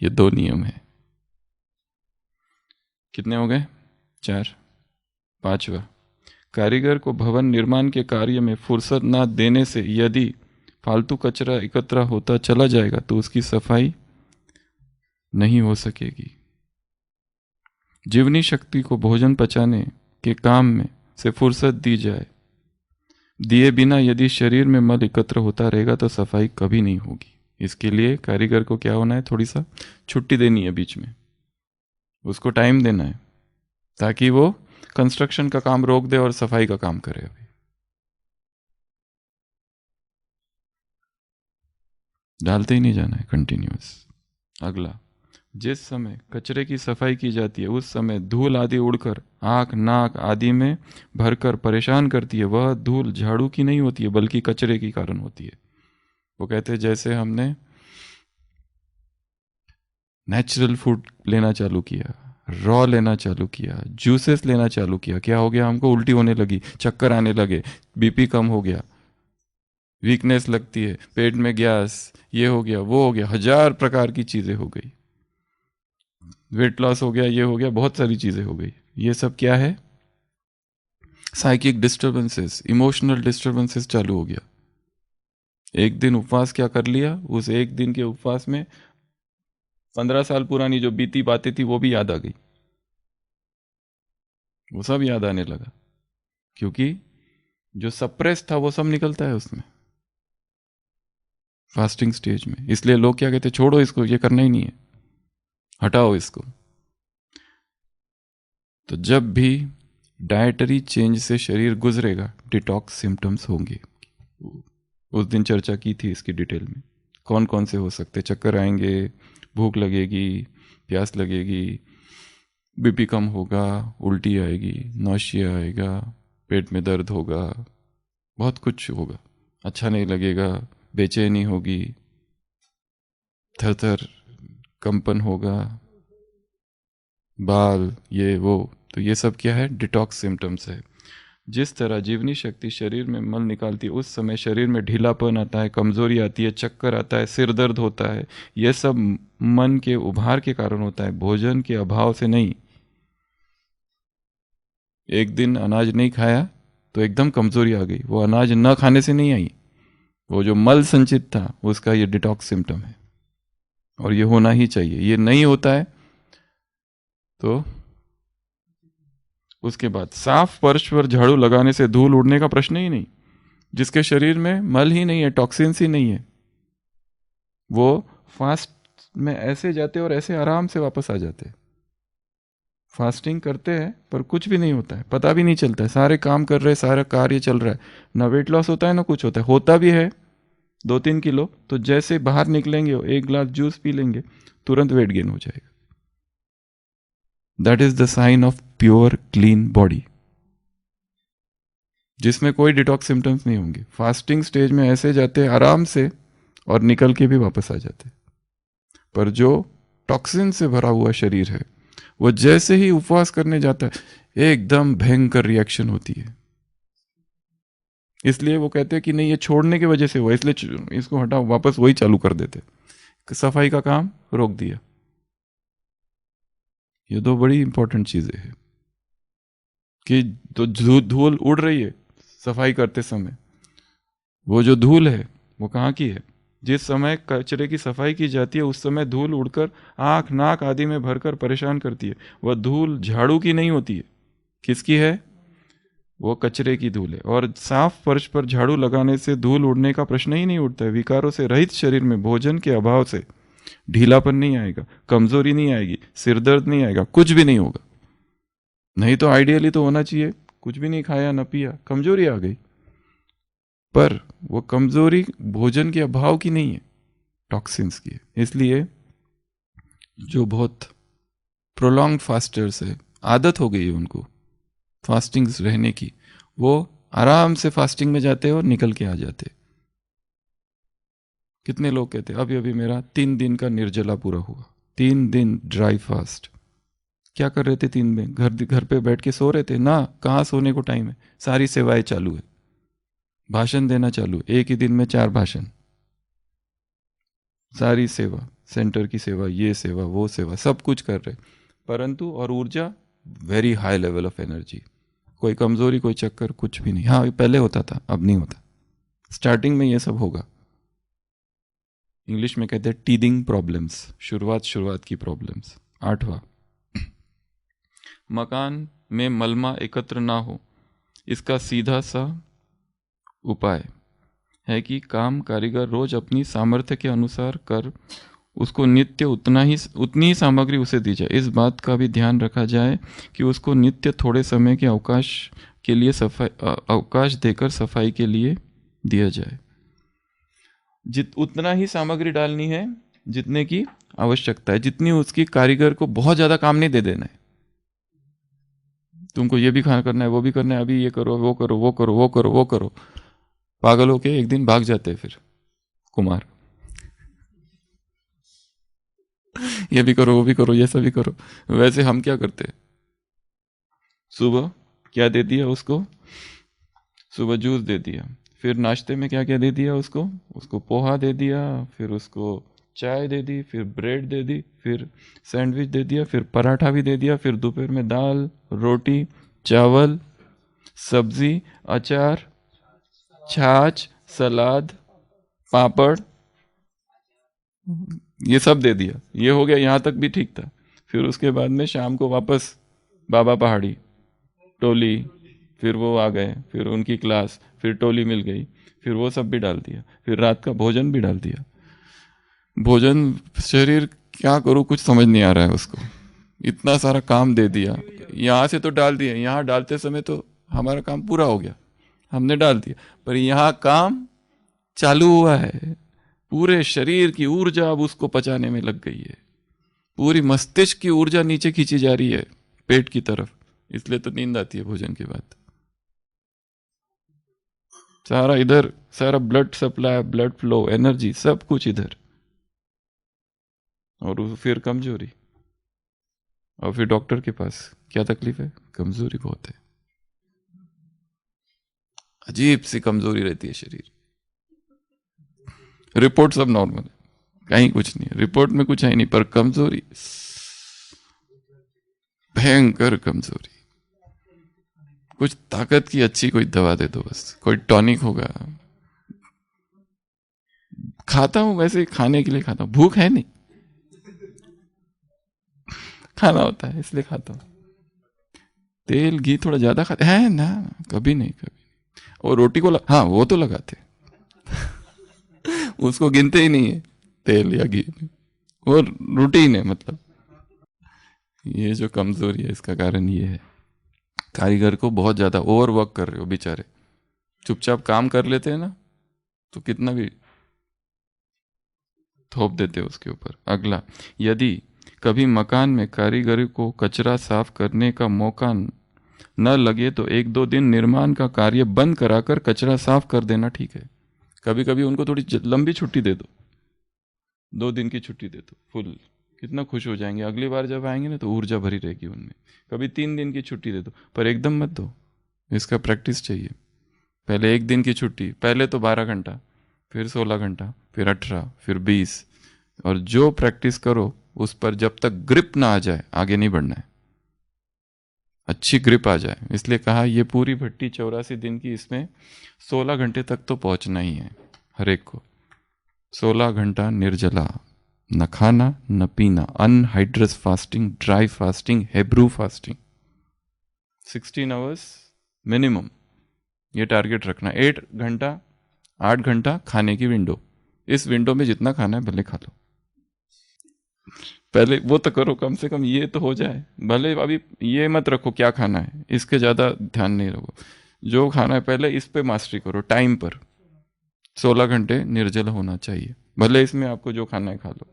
ये 2 नियम है। कितने हो गए? 4। 5वां, कारीगर को भवन निर्माण के कार्य में फुर्सत ना देने से यदि फालतू कचरा एकत्र होता चला जाएगा तो उसकी सफाई नहीं हो सकेगी। जीवनी शक्ति को भोजन पचाने के काम में से फुर्सत दी जाए, दिए बिना यदि शरीर में मल एकत्र होता रहेगा तो सफाई कभी नहीं होगी। इसके लिए कारीगर को क्या होना है, थोड़ी सा छुट्टी देनी है बीच में, उसको टाइम देना है ताकि वो कंस्ट्रक्शन का काम रोक दे और सफाई का काम करे। अभी डालते ही नहीं जाना है, कंटिन्यूअस। अगला, जिस समय कचरे की सफाई की जाती है उस समय धूल आदि उड़कर आंख नाक आदि में भरकर परेशान करती है। वह धूल झाड़ू की नहीं होती है बल्कि कचरे के कारण होती है। वो कहते हैं जैसे हमने नेचुरल फूड लेना चालू किया, रॉ लेना चालू किया, जूसेस लेना चालू किया, क्या हो गया, हमको उल्टी होने लगी, चक्कर आने लगे, बीपी कम हो गया, वीकनेस लगती है, पेट में गैस, ये हो गया वो हो गया, 1000 प्रकार की चीजें हो गई, वेट लॉस हो गया, ये हो गया, बहुत सारी चीजें हो गई। ये सब क्या है, साइकिक डिस्टर्बेंसेस, इमोशनल डिस्टर्बेंसेस चालू हो गया। एक दिन उपवास क्या कर लिया, उस एक दिन के उपवास में 15 साल पुरानी जो बीती बातें थी वो भी याद आ गई, वो सब याद आने लगा, क्योंकि जो सप्रेस था वो सब निकलता है उसमें फास्टिंग स्टेज में। इसलिए लोग क्या कहते, छोड़ो इसको, ये करना ही नहीं है, हटाओ इसको। तो जब भी डाइटरी चेंज से शरीर गुजरेगा डिटॉक्स सिम्टम्स होंगे। उस दिन चर्चा की थी इसकी डिटेल में, कौन कौन से हो सकते, चक्कर आएंगे, भूख लगेगी, प्यास लगेगी, बीपी कम होगा, उल्टी आएगी, नौशिया आएगा, पेट में दर्द होगा, बहुत कुछ होगा, अच्छा नहीं लगेगा, बेचैनी होगी, थर-थर कंपन होगा, बाल, ये वो। तो ये सब क्या है, डिटॉक्स सिम्टम्स है। जिस तरह जीवनी शक्ति शरीर में मल निकालती है उस समय शरीर में ढीलापन आता है, कमजोरी आती है, चक्कर आता है, सिर दर्द होता है। यह सब मन के उभार के कारण होता है, भोजन के अभाव से नहीं। एक दिन अनाज नहीं खाया तो एकदम कमजोरी आ गई, वो अनाज न खाने से नहीं आई, वो जो मल संचित था उसका ये डिटॉक्स सिम्टम है, और ये होना ही चाहिए। ये नहीं होता है तो उसके बाद साफ फर्श पर झाड़ू लगाने से धूल उड़ने का प्रश्न ही नहीं। जिसके शरीर में मल ही नहीं है, टॉक्सिन्स ही नहीं है, वो फास्ट में ऐसे जाते और ऐसे आराम से वापस आ जाते। फास्टिंग करते हैं पर कुछ भी नहीं होता है, पता भी नहीं चलता है, सारे काम कर रहे, सारा कार्य चल रहा है, ना वेट लॉस होता है ना कुछ होता है। होता भी है 2-3 किलो, तो जैसे बाहर निकलेंगे, एक ग्लास जूस पी लेंगे, तुरंत वेट गेन हो जाएगा। That is the sign of pure clean body, जिसमें कोई डिटॉक्स सिम्टम्स नहीं होंगे। फास्टिंग स्टेज में ऐसे जाते आराम से और निकल के भी वापस आ जाते। पर जो टॉक्सिन से भरा हुआ शरीर है वो जैसे ही उपवास करने जाता है एकदम भयंकर रिएक्शन होती है। इसलिए वो कहते हैं कि नहीं, ये छोड़ने की वजह से हुआ, इसलिए इसको हटाओ, वापस वही चालू कर देते, सफाई का काम रोक दिया। ये दो बड़ी इंपॉर्टेंट चीजें हैं कि तो धूल उड़ रही है सफाई करते समय, वो जो धूल है वो कहाँ की है, जिस समय कचरे की सफाई की जाती है उस समय धूल उड़कर आंख नाक आदि में भरकर परेशान करती है। वह धूल झाड़ू की नहीं होती है, किसकी है, वो कचरे की धूल है। और साफ फर्श पर झाड़ू लगाने से धूल उड़ने का प्रश्न ही नहीं उठता है। विकारों से रहित शरीर में भोजन के अभाव से ढीलापन नहीं आएगा, कमजोरी नहीं आएगी, सिर दर्द नहीं आएगा, कुछ भी नहीं होगा। नहीं तो आइडियली तो होना चाहिए, कुछ भी नहीं खाया न पिया, कमजोरी आ गई, पर वो कमजोरी भोजन के अभाव की नहीं है, टॉक्सिन्स की है। इसलिए जो बहुत प्रोलॉन्ग फास्टर्स है, आदत हो गई है उनको फास्टिंग रहने की, वो आराम से फास्टिंग में जाते और निकल के आ जाते। कितने लोग कहते अभी अभी मेरा 3 दिन का निर्जला पूरा हुआ, 3 दिन ड्राई फास्ट। क्या कर रहे थे 3 दिन, घर पे बैठ के सो रहे थे ना, कहाँ सोने को टाइम है, सारी सेवाएं चालू है, भाषण देना चालू, एक ही दिन में 4 भाषण, सारी सेवा, सेंटर की सेवा, ये सेवा वो सेवा, सब कुछ कर रहे, परंतु और ऊर्जा very high level of energy, कोई कमजोरी कोई चक्कर कुछ भी नहीं। हाँ पहले होता था, अब नहीं होता, स्टार्टिंग में ये सब होगा। इंग्लिश में कहते हैं टीदिंग प्रॉब्लम्स, शुरुआत की प्रॉब्लम्स। 8वां, मकान में मलमा एकत्र ना हो, इसका सीधा सा उपाय है कि काम कारीगर रोज अपनी सामर्थ्य के अनुसार कर उसको नित्य उतनी ही सामग्री उसे दी जाए। इस बात का भी ध्यान रखा जाए कि उसको नित्य थोड़े समय के अवकाश देकर सफाई के लिए दिया जाए। उतना ही सामग्री डालनी है जितने की आवश्यकता है, जितनी उसकी कारीगर को बहुत ज्यादा काम नहीं दे देना है। तुमको ये भी खाना करना है, वो भी करना है, अभी ये करो, वो करो, वो करो, वो करो, वो करो। पागल होके एक दिन भाग जाते हैं फिर कुमार, ये भी करो, वो भी करो, ये सब भी करो। वैसे हम क्या करते, सुबह क्या दे दिया उसको, सुबह जूस दे दिया, फिर नाश्ते में क्या क्या दे दिया उसको पोहा दे दिया, फिर उसको चाय दे दी, फिर ब्रेड दे दी, फिर सैंडविच दे दिया, फिर पराठा भी दे दिया, फिर दोपहर में दाल, रोटी, चावल, सब्जी, अचार, छाछ, सलाद, पापड़, ये सब दे दिया। ये हो गया, यहां तक भी ठीक था। फिर उसके बाद में शाम को वापस बाबा पहाड़ी टोली, फिर वो आ गए, फिर उनकी क्लास, फिर टोली मिल गई, फिर वो सब भी डाल दिया, फिर रात का भोजन भी डाल दिया। भोजन शरीर क्या करूं, कुछ समझ नहीं आ रहा है उसको, इतना सारा काम दे दिया। यहां से तो डाल दिया, यहां डालते समय तो हमारा काम पूरा हो गया, हमने डाल दिया, पर यहां काम चालू हुआ है। पूरे शरीर की ऊर्जा अब उसको पचाने में लग गई है, पूरी मस्तिष्क की ऊर्जा नीचे खींची जा रही है पेट की तरफ, इसलिए तो नींद आती है भोजन के बाद। सारा इधर, सारा blood supply, blood flow, energy, सब कुछ इधर, और फिर कमजोरी। और फिर डॉक्टर के पास क्या तकलीफ है, कमजोरी बहुत है, अजीब सी कमजोरी रहती है शरीर। रिपोर्ट सब नॉर्मल है, कहीं कुछ नहीं है, रिपोर्ट में कुछ है नहीं, पर कमजोरी, भयंकर कमजोरी। कुछ ताकत की अच्छी कोई दवा दे दो, बस कोई टॉनिक होगा। खाता हूं वैसे, खाने के लिए खाता हूं, भूख है नहीं, खाना होता है इसलिए खाता हूं। तेल घी थोड़ा ज्यादा खाते हैं ना, कभी नहीं, कभी नहीं। और रोटी को हाँ वो तो लगाते उसको गिनते ही नहीं है तेल या घी, वो रूटीन है। मतलब ये जो कमजोरी है, इसका कारण ये है, कारीगर को बहुत ज्यादा ओवर वर्क कर रहे हो बेचारे। चुपचाप काम कर लेते हैं ना तो कितना भी थोप देते हैं उसके ऊपर। अगला, यदि कभी मकान में कारीगरी को कचरा साफ करने का मौका न लगे तो 1-2 दिन निर्माण का कार्य बंद कराकर कचरा साफ कर देना ठीक है। कभी कभी उनको थोड़ी लंबी छुट्टी दे दो, 2 दिन की छुट्टी दे दो फुल, कितना खुश हो जाएंगे। अगली बार जब आएंगे ना तो ऊर्जा भरी रहेगी उनमें। कभी 3 दिन की छुट्टी दे दो, पर एकदम मत दो, इसका प्रैक्टिस चाहिए। पहले 1 दिन की छुट्टी, पहले तो 12 घंटा, फिर 16 घंटा, फिर 18, फिर 20, और जो प्रैक्टिस करो उस पर जब तक ग्रिप ना आ जाए आगे नहीं बढ़ना है, अच्छी ग्रिप आ जाए। इसलिए कहा ये पूरी भट्टी 84 दिन की, इसमें 16 घंटे तक तो पहुंचना ही है हर एक को। 16 घंटा निर्जला, न खाना न पीना, anhydrous fasting, dry fasting, Hebrew fasting, 16 hours minimum, ये टारगेट रखना। 8 घंटा खाने की विंडो, इस विंडो में जितना खाना है भले खा लो, पहले वो तो करो, कम से कम ये तो हो जाए। भले अभी ये मत रखो क्या खाना है, इसके ज्यादा ध्यान नहीं रखो, जो खाना है पहले इस पे मास्टरी करो। टाइम पर 16 घंटे निर्जल होना चाहिए, भले इसमें आपको जो खाना है खा लो।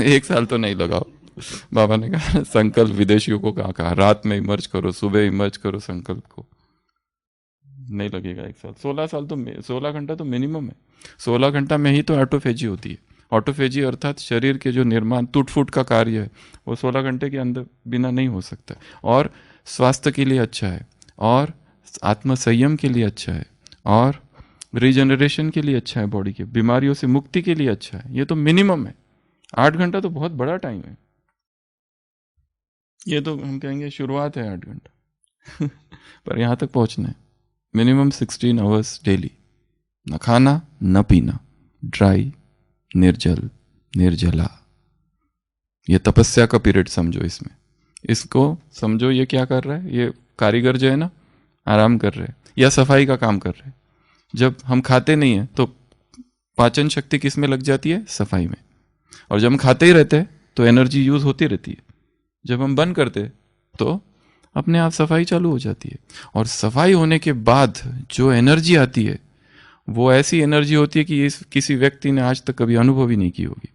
1 साल तो नहीं लगाओ, बाबा ने कहा संकल्प, विदेशियों को कहा रात में इमर्ज करो, सुबह इमर्ज करो संकल्प को, नहीं लगेगा 1 साल। 16 साल तो 16 घंटा तो मिनिमम है। 16 घंटा में ही तो ऑटोफेजी होती है। ऑटोफेजी अर्थात शरीर के जो निर्माण, टूट फूट का कार्य है, वो 16 घंटे के अंदर बिना नहीं हो सकता, और स्वास्थ्य के लिए अच्छा है, और आत्म संयम के लिए अच्छा है, और रीजनरेशन के लिए अच्छा है, बॉडी के बीमारियों से मुक्ति के लिए अच्छा है। ये तो मिनिमम है। 8 घंटा तो बहुत बड़ा टाइम है, ये तो हम कहेंगे शुरुआत है 8 घंटा पर यहां तक पहुंचना है। मिनिमम 16 आवर्स डेली, न खाना न पीना, ड्राई, निर्जल, निर्जला। ये तपस्या का पीरियड समझो इसमें, इसको समझो। ये क्या कर रहा है, ये कारीगर जो है ना, आराम कर रहे हैं या सफाई का काम कर रहे हैं। जब हम खाते नहीं हैं तो पाचन शक्ति किस में लग जाती है? सफाई में। और जब हम खाते ही रहते हैं तो एनर्जी यूज होती रहती है। जब हम बंद करते हैं तो अपने आप सफाई चालू हो जाती है। और सफाई होने के बाद जो एनर्जी आती है वो ऐसी एनर्जी होती है कि किसी व्यक्ति ने आज तक कभी अनुभव ही नहीं की होगी।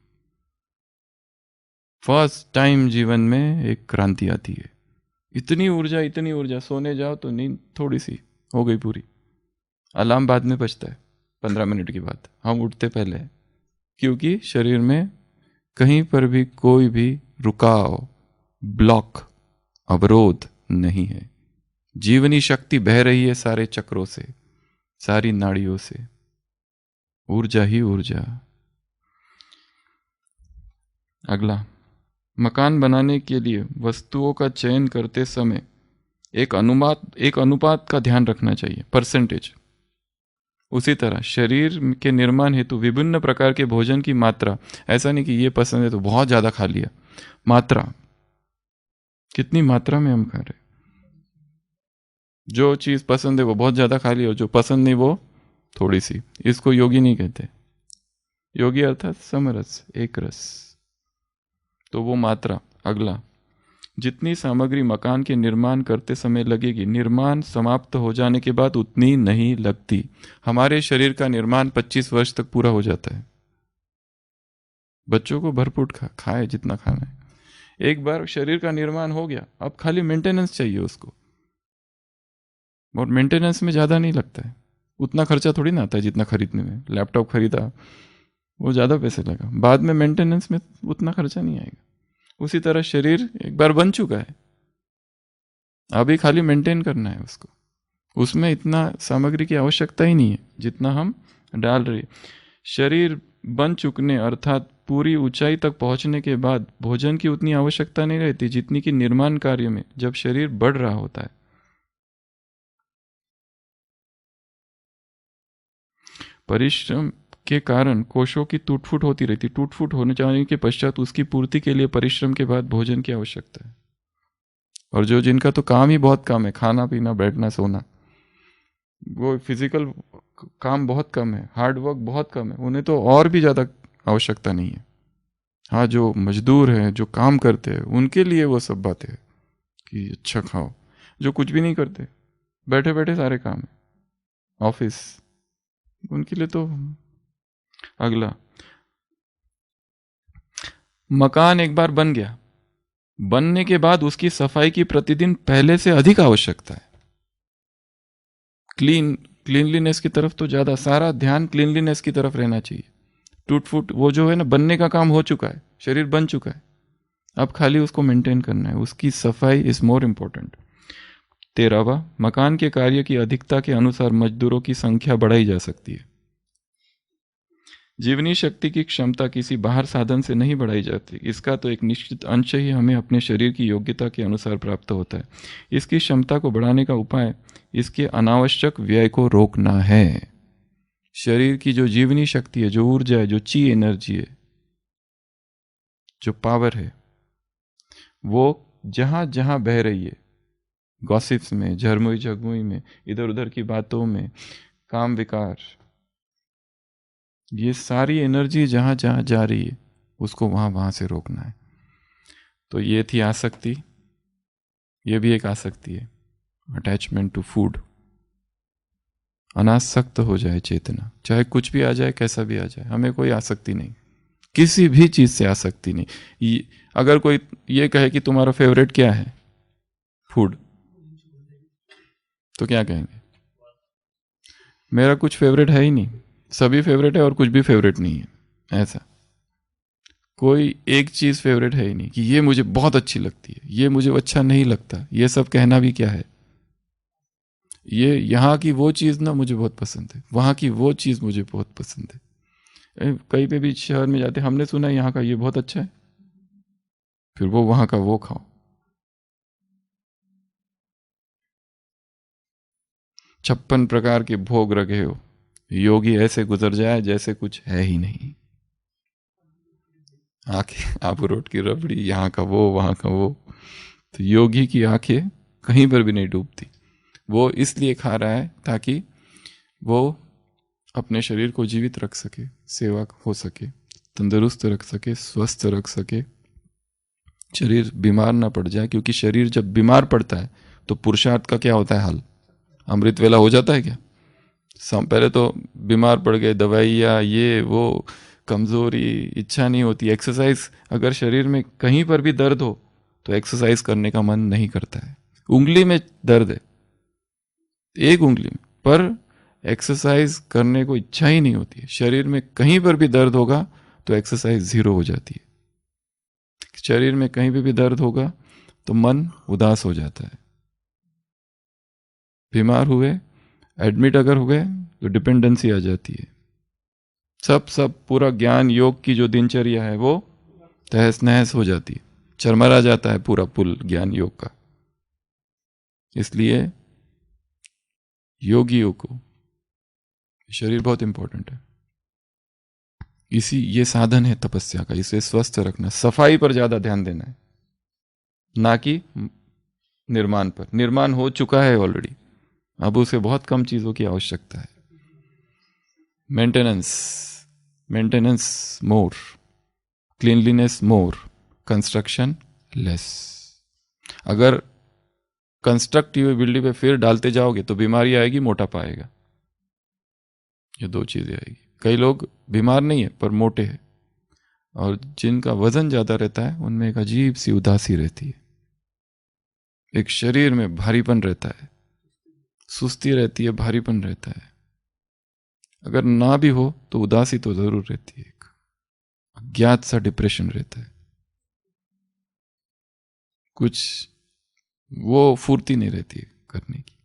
फर्स्ट टाइम जीवन में एक क्रांति आती है। इतनी ऊर्जा, सोने जाओ तो नींद थोड़ी सी हो गई पूरी। अलार्म बाद में बजता है 15 मिनट के बाद, हम उठते पहले हैं, क्योंकि शरीर में कहीं पर भी कोई भी रुकाव, ब्लॉक, अवरोध नहीं है। जीवनी शक्ति बह रही है सारे चक्रों से, सारी नाड़ियों से, ऊर्जा ही ऊर्जा। अगला, मकान बनाने के लिए वस्तुओं का चयन करते समय एक अनुपात का ध्यान रखना चाहिए, परसेंटेज। उसी तरह शरीर के निर्माण हेतु विभिन्न प्रकार के भोजन की मात्रा, ऐसा नहीं कि ये पसंद है तो बहुत ज्यादा खा लिया। मात्रा, कितनी मात्रा में हम खा रहे। जो चीज पसंद है वो बहुत ज्यादा खा लिया और जो पसंद नहीं वो थोड़ी सी। इसको योगी नहीं कहते। योगी अर्थात समरस, एक रस। तो वो मात्रा। अगला, जितनी सामग्री मकान के निर्माण करते समय लगेगी, निर्माण समाप्त हो जाने के बाद उतनी नहीं लगती। हमारे शरीर का निर्माण 25 वर्ष तक पूरा हो जाता है। बच्चों को भरपूर खाए जितना खाना है। एक बार शरीर का निर्माण हो गया, अब खाली मेंटेनेंस चाहिए उसको। और मेंटेनेंस में ज्यादा नहीं लगता है, उतना खर्चा थोड़ी ना आता है जितना खरीदने में। लैपटॉप खरीदा वो ज्यादा पैसे लगा, बाद में मेंटेनेंस में उतना खर्चा नहीं आएगा। उसी तरह शरीर एक बार बन चुका है, अभी खाली मेंटेन करना है उसको। उसमें इतना सामग्री की आवश्यकता ही नहीं है जितना हम डाल रहे। शरीर बन चुकने अर्थात पूरी ऊंचाई तक पहुंचने के बाद भोजन की उतनी आवश्यकता नहीं रहती जितनी कि निर्माण कार्य में जब शरीर बढ़ रहा होता है। परिश्रम के कारण कोशों की टूटफूट होती रहती। टूटफूट होने जाने के पश्चात उसकी पूर्ति के लिए परिश्रम के बाद भोजन की आवश्यकता है। और जो जिनका तो काम ही बहुत कम है, खाना पीना बैठना सोना, वो फिजिकल काम बहुत कम है, हार्ड वर्क बहुत कम है, उन्हें तो और भी ज्यादा आवश्यकता नहीं है। हाँ, जो मजदूर हैं, जो काम करते हैं, उनके लिए वो सब बातें हैं कि अच्छा खाओ। जो कुछ भी नहीं करते, बैठे बैठे सारे काम है, ऑफिस, उनके लिए तो। अगला, मकान एक बार बन गया, बनने के बाद उसकी सफाई की प्रतिदिन पहले से अधिक आवश्यकता है। क्लीनलीनेस की तरफ तो ज्यादा, सारा ध्यान क्लीनलीनेस की तरफ रहना चाहिए। टूटफूट वो जो है ना, बनने का काम हो चुका है, शरीर बन चुका है, अब खाली उसको मेंटेन करना है, उसकी सफाई इज मोर इंपॉर्टेंट। 13वां, मकान के कार्य की अधिकता के अनुसार मजदूरों की संख्या बढ़ाई जा सकती है। जीवनी शक्ति की क्षमता किसी बाहर साधन से नहीं बढ़ाई जाती, इसका तो एक निश्चित अंश ही हमें अपने शरीर की योग्यता के अनुसार प्राप्त होता है। इसकी क्षमता को बढ़ाने का उपाय इसके अनावश्यक व्यय को रोकना है। शरीर की जो जीवनी शक्ति है, जो ऊर्जा है, जो ची एनर्जी है, जो पावर है, वो जहां जहां बह रही है, गॉसिप्स में, झरमुई झगमुई में, इधर उधर की बातों में, काम विकार, ये सारी एनर्जी जहां जहां जा रही है उसको वहां वहां से रोकना है। तो ये थी आसक्ति, ये भी एक आसक्ति है, अटैचमेंट टू फूड। अनासक्त हो जाए चेतना, चाहे कुछ भी आ जाए, कैसा भी आ जाए, हमें कोई आसक्ति नहीं, किसी भी चीज से आसक्ति नहीं। अगर कोई ये कहे कि तुम्हारा फेवरेट क्या है फूड, तो क्या कहेंगे? मेरा कुछ फेवरेट है ही नहीं, सभी फेवरेट है और कुछ भी फेवरेट नहीं है। ऐसा कोई एक चीज फेवरेट है ही नहीं कि ये मुझे बहुत अच्छी लगती है, ये मुझे अच्छा नहीं लगता। ये सब कहना भी क्या है? ये यहाँ की वो चीज ना मुझे बहुत पसंद है, वहां की वो चीज मुझे बहुत पसंद है। कहीं पे भी शहर में जाते, हमने सुना है यहाँ का ये बहुत अच्छा है, फिर वो वहां का वो खाओ। 56 प्रकार के भोग रखे हो, योगी ऐसे गुजर जाए जैसे कुछ है ही नहीं। आंखें आबू रोट की रबड़ी, यहाँ का वो, वहां का वो। तो योगी की आंखें कहीं पर भी नहीं डूबती। वो इसलिए खा रहा है ताकि वो अपने शरीर को जीवित रख सके, सेवा हो सके, तंदुरुस्त रख सके, स्वस्थ रख सके, शरीर बीमार ना पड़ जाए। क्योंकि शरीर जब बीमार पड़ता है तो पुरुषार्थ का क्या होता है हाल? अमृत वेला हो जाता है क्या? पहले तो बीमार पड़ गए, दवाइयाँ, ये वो, कमजोरी, इच्छा नहीं होती। एक्सरसाइज, अगर शरीर में कहीं पर भी दर्द हो तो एक्सरसाइज करने का मन नहीं करता है। उंगली में दर्द है, एक उंगली में, पर एक्सरसाइज करने को इच्छा ही नहीं होती है। शरीर में कहीं पर भी दर्द होगा तो एक्सरसाइज 0 हो जाती है। शरीर में कहीं भी दर्द होगा तो मन उदास हो जाता है। बीमार हुए, एडमिट अगर हो गए तो डिपेंडेंसी आ जाती है। सब पूरा ज्ञान योग की जो दिनचर्या है वो तहस नहस हो जाती है, चरमरा जाता है पूरा पुल ज्ञान योग का। इसलिए योगियों को शरीर बहुत इंपॉर्टेंट है। ये साधन है तपस्या का, इसे स्वस्थ रखना, सफाई पर ज्यादा ध्यान देना है, ना कि निर्माण पर। निर्माण हो चुका है ऑलरेडी, अब उसे बहुत कम चीजों की आवश्यकता है। मेंटेनेंस मोर, क्लीनलीनेस मोर, कंस्ट्रक्शन लेस। अगर कंस्ट्रक्ट हुई बिल्डिंग पे फिर डालते जाओगे तो बीमारी आएगी, मोटापा आएगा, ये 2 चीजें आएगी। कई लोग बीमार नहीं है पर मोटे हैं, और जिनका वजन ज्यादा रहता है उनमें एक अजीब सी उदासी रहती है, एक शरीर में भारीपन रहता है, सुस्ती रहती है, भारीपन रहता है। अगर ना भी हो तो उदासी तो जरूर रहती है, एक अज्ञात सा डिप्रेशन रहता है, कुछ वो फुर्ती नहीं रहती है करने की।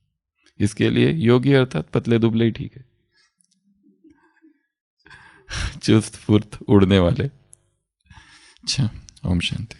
इसके लिए योगी अर्थात पतले दुबले ही ठीक है, चुस्त फुर्त उड़ने वाले। अच्छा, ओम शांति।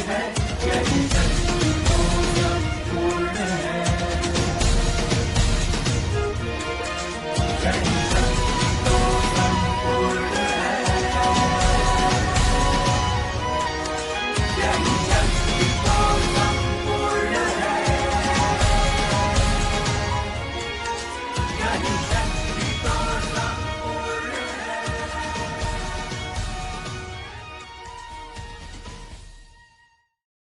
है